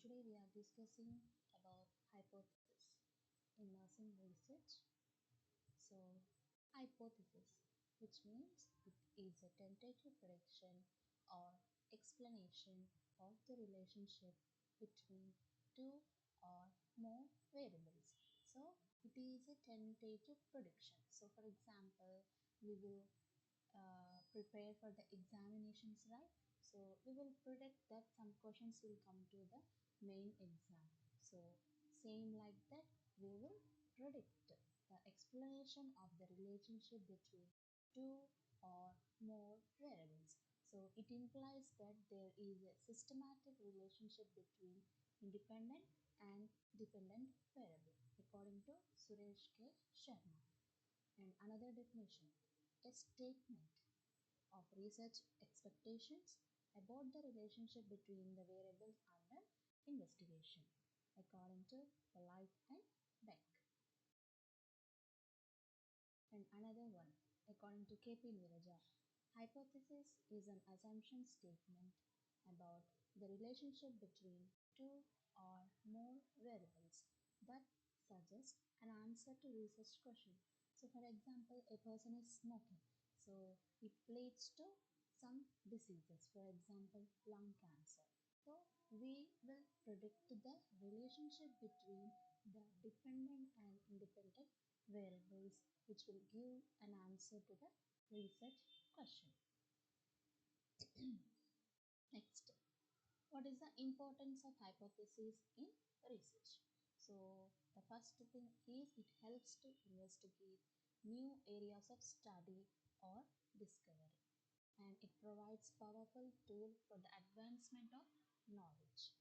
Today we are discussing about hypothesis in nursing research. So hypothesis, which means it is a tentative prediction or explanation of the relationship between two or more variables. So it is a tentative prediction. So for example, we will prepare for the examinations, right? So we will predict that some questions will come to the main exam. So same like that, we will predict the explanation of the relationship between two or more variables. So it implies that there is a systematic relationship between independent and dependent variable, according to Suresh K. Sharma. And another definition, a statement of research expectations about the relationship between the variables under investigation, according to Polite and Beck. And another one, according to K.P. Niraja, hypothesis is an assumption statement about the relationship between two or more variables that suggest an answer to research question. So, for example, a person is smoking, so it leads to some diseases, for example, lung cancer. So, we will predict the relationship between the dependent and independent variables, which will give an answer to the research question. Next, what is the importance of hypothesis in research? So, the first thing is it helps to investigate new areas of study or discovery, and it provides powerful tool for the advancement of knowledge,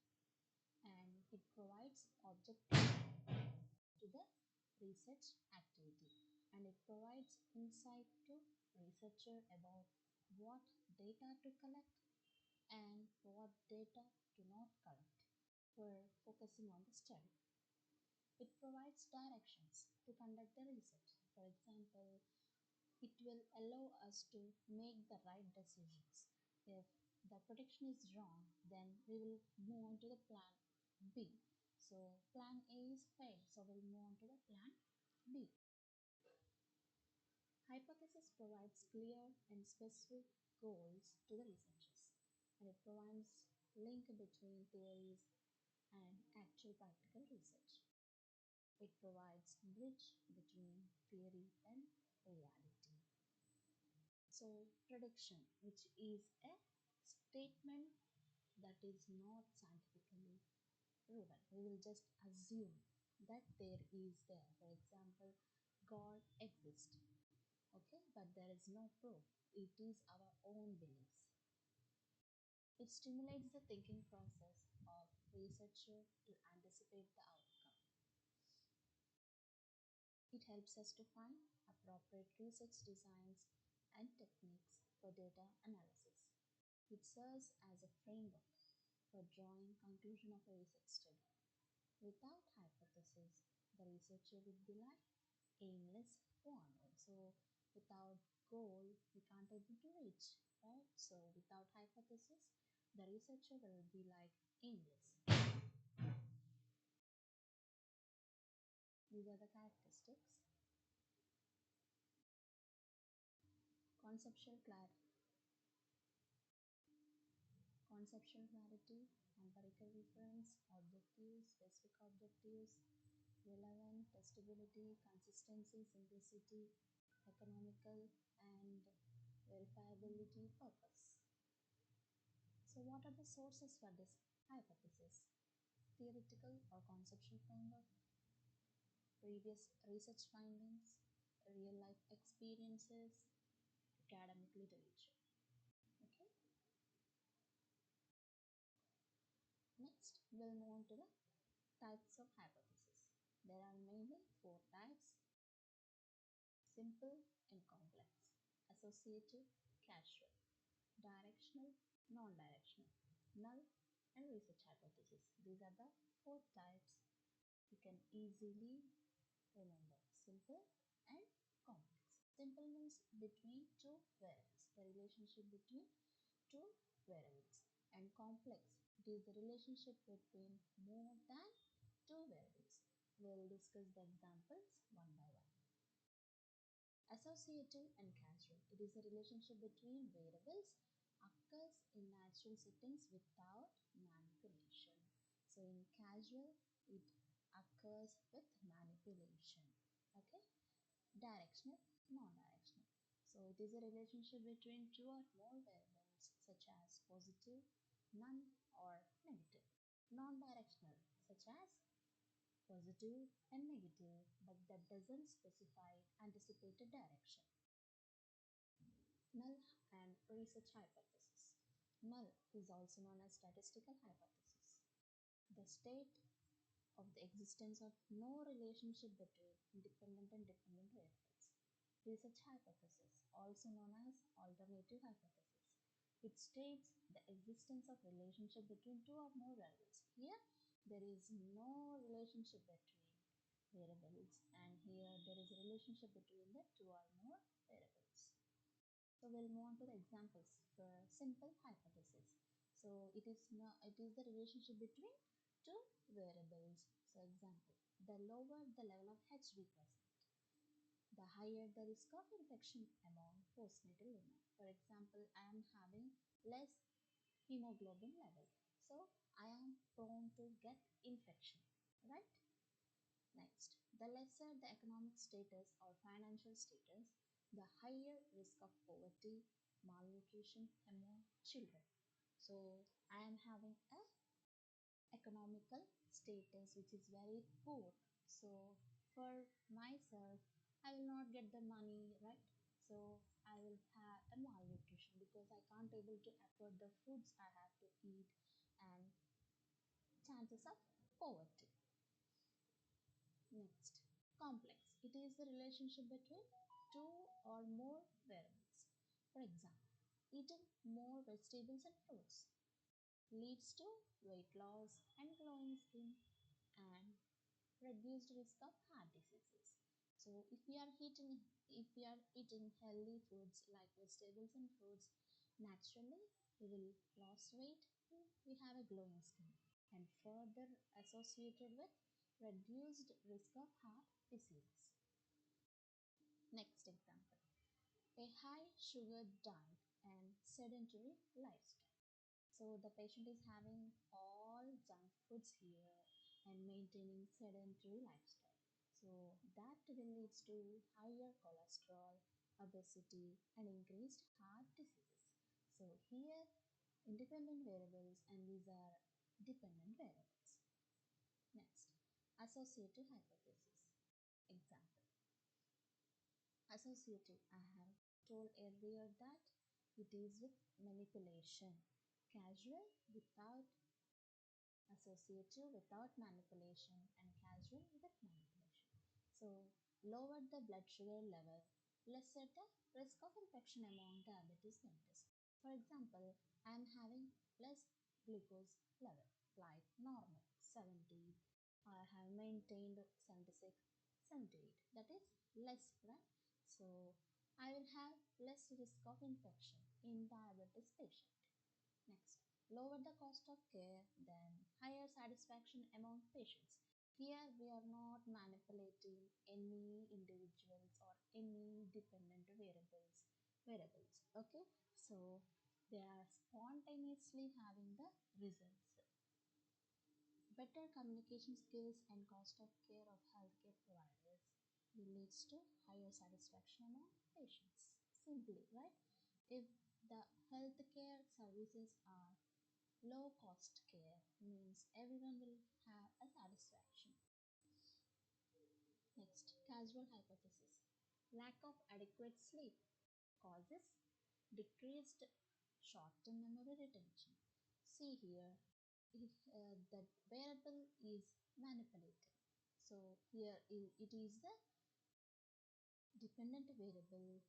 and it provides objective to the research activity, and it provides insight to researcher about what data to collect and what data to not collect for focusing on the study. It provides directions to conduct the research. For example, it will allow us to make the right decisions. If the prediction is wrong, then we will move on to the plan B. So plan A is failed, so we'll move on to the plan B. Hypothesis provides clear and specific goals to the researchers, and it provides link between theories and actual practical research. It provides bridge between theory and reality. So prediction, which is a statement that is not scientifically proven. We will just assume that there is there. For example, God exists. Okay, but there is no proof. It is our own beliefs. It stimulates the thinking process of researcher to anticipate the outcome. It helps us to find appropriate research designs and techniques for data analysis. It serves as a framework for drawing conclusion of a research study. Without hypothesis, the researcher would be like aimless wander. So without goal, we can't able to reach, right? So without hypothesis, the researcher will be like aimless. These are the characteristics. Conceptual clarity, empirical reference, objectives, specific objectives, relevant, testability, consistency, simplicity, economical, and verifiability purpose. So, what are the sources for this hypothesis? Theoretical or conceptual framework, previous research findings, real life experiences, academic literature. Okay, next we'll move on to the types of hypothesis. There are mainly four types: simple and complex, associative, casual, directional, non-directional, null, and research hypothesis. These are the four types you can easily remember: simple and complex. Simple means between two variables, the relationship between two variables, and and complex. It is the relationship between more than two variables. We'll discuss the examples one by one. Associative and casual. It is a relationship between variables occurs in natural settings without manipulation. So in casual, it occurs with manipulation. Okay. Directional, non-directional. So it is a relationship between two or more variables such as positive, none, or negative. Non-directional such as positive and negative, but that doesn't specify anticipated direction. Null and research hypothesis. Null is also known as statistical hypothesis. The state of the existence of no relationship between independent and dependent variables. Research hypothesis, also known as alternative hypothesis. It states the existence of relationship between two or more variables. Here, there is no relationship between variables, and here there is a relationship between the two or more variables. So we'll move on to the examples for simple hypothesis. So it is the relationship between two variables. So example, the lower the level of HB present, the higher the risk of infection among postnatal women. For example, I am having less hemoglobin level, so I am prone to get infection, right? Next, the lesser the economic status or financial status, the higher risk of poverty, malnutrition among children. So I am having a economical status which is very poor. So for myself, I will not get the money, right? So I will have a malnutrition because I can't able to afford the foods I have to eat, and chances of poverty. Next, complex. It is the relationship between two or more variables. For example, eating more vegetables and fruits leads to weight loss and glowing skin and reduced risk of heart diseases. So if we are eating healthy foods like vegetables and fruits, naturally we will lose weight and we have a glowing skin, and further associated with reduced risk of heart disease. Next example, a high sugar diet and sedentary lifestyle. So the patient is having all junk foods here and maintaining sedentary lifestyle. So that will lead to higher cholesterol, obesity, and increased heart diseases. So here independent variables, and these are dependent variables. Next, associative hypothesis. Example. Associative, I have told earlier that it is with manipulation. Casual without associative without manipulation, and casual with manipulation. So lower the blood sugar level, lesser the risk of infection among diabetes mellitus. For example, I am having less glucose level like normal 70. I have maintained 76, 78. That is less, right? So I will have less risk of infection in diabetes patient. Next, lower the cost of care, then higher satisfaction among patients. Here we are not manipulating any individuals or any dependent variables. Okay, so they are spontaneously having the results. Better communication skills and cost of care of healthcare providers will leads to higher satisfaction among patients. Simply, right? If the healthcare services are low cost care, means everyone will have a satisfaction. Next, casual hypothesis. Lack of adequate sleep causes decreased short-term memory retention. See here, the variable is manipulated. So here it is the dependent variable,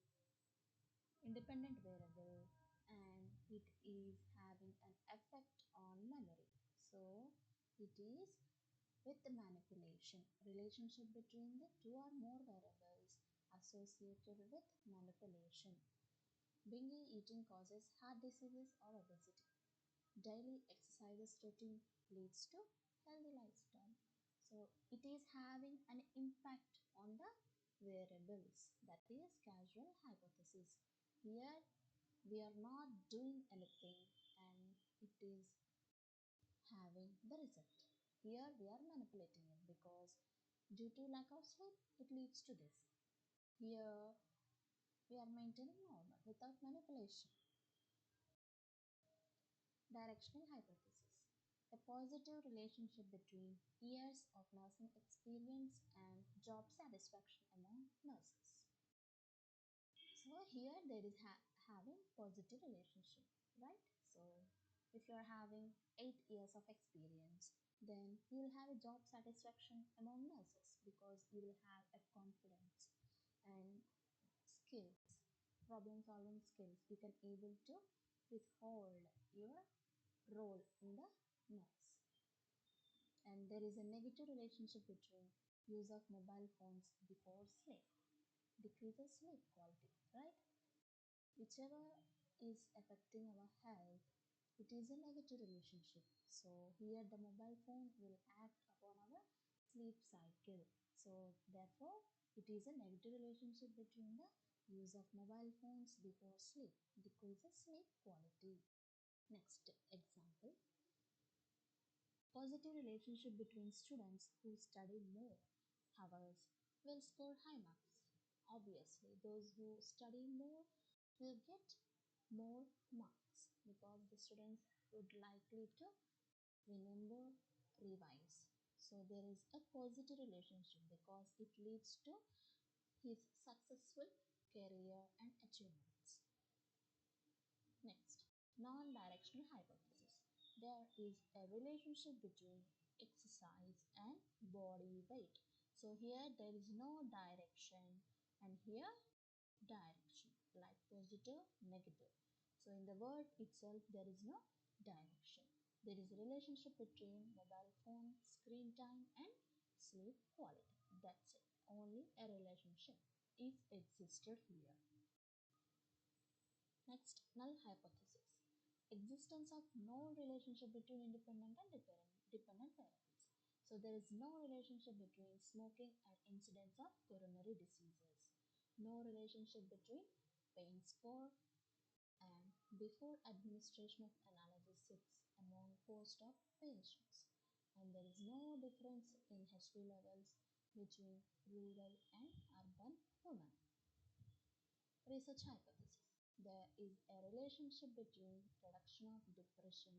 independent variable, and it is having an effect on memory. So it is with the manipulation, relationship between the two or more variables associated with manipulation. Binge eating causes heart diseases or obesity. daily exercises routine leads to healthy lifestyle. So it is having an impact on the variables. That is causal hypothesis. Here we are not doing anything and it is having the result. Here we are manipulating it because due to lack of sleep it leads to this. Here we are maintaining normal without manipulation. Directional hypothesis. A positive relationship between years of nursing experience and job satisfaction among nurses. So here there is having positive relationship, right? So if you are having 8 years of experience, then you will have a job satisfaction among nurses because you will have a confidence and skills, problem solving skills. You can able to withhold your role in the nurse. And there is a negative relationship between use of mobile phones before sleep, decreases sleep quality, right? Whichever is affecting our health, it is a negative relationship. So here the mobile phone will act upon our sleep cycle. So therefore it is a negative relationship between the use of mobile phones before sleep, decreases sleep quality. Next example, positive relationship between students who study more hours will score high marks. Obviously, those who study more will get more marks because the students would likely to remember, revise. So there is a positive relationship because it leads to his successful career and achievements. Next, non-directional hypothesis. There is a relationship between exercise and body weight. So here there is no direction and here direction like positive, negative. So in the word itself there is no direction. There is a relationship between mobile phone, screen time and sleep quality. That's it. Only a relationship is existed here. Next, null hypothesis. Existence of no relationship between independent and dependent variables. So there is no relationship between smoking and incidence of coronary diseases. No relationship between pain score and before administration of analgesics among post-op patients. And there is no difference in HB levels between rural and urban women. Research hypothesis. There is a relationship between reduction of depression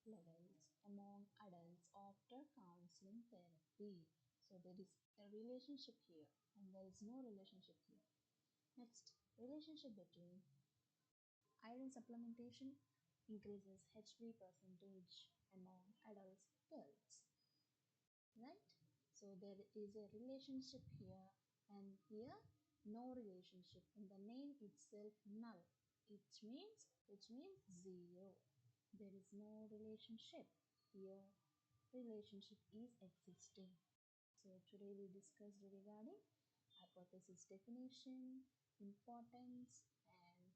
levels among adults after counseling therapy. So there is a relationship here and there is no relationship here. Next, relationship between iron supplementation increases HB percentage among adults girls, right? So there is a relationship here and here no relationship. In the name itself null, which means zero. There is no relationship here. Relationship is existing. So today we discussed regarding hypothesis definition, importance and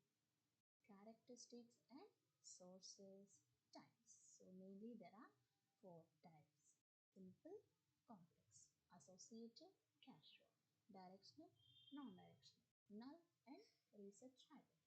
characteristics and sources types. So mainly there are four types: simple, complex, associative, casual, directional, non-directional, null and research hypothesis.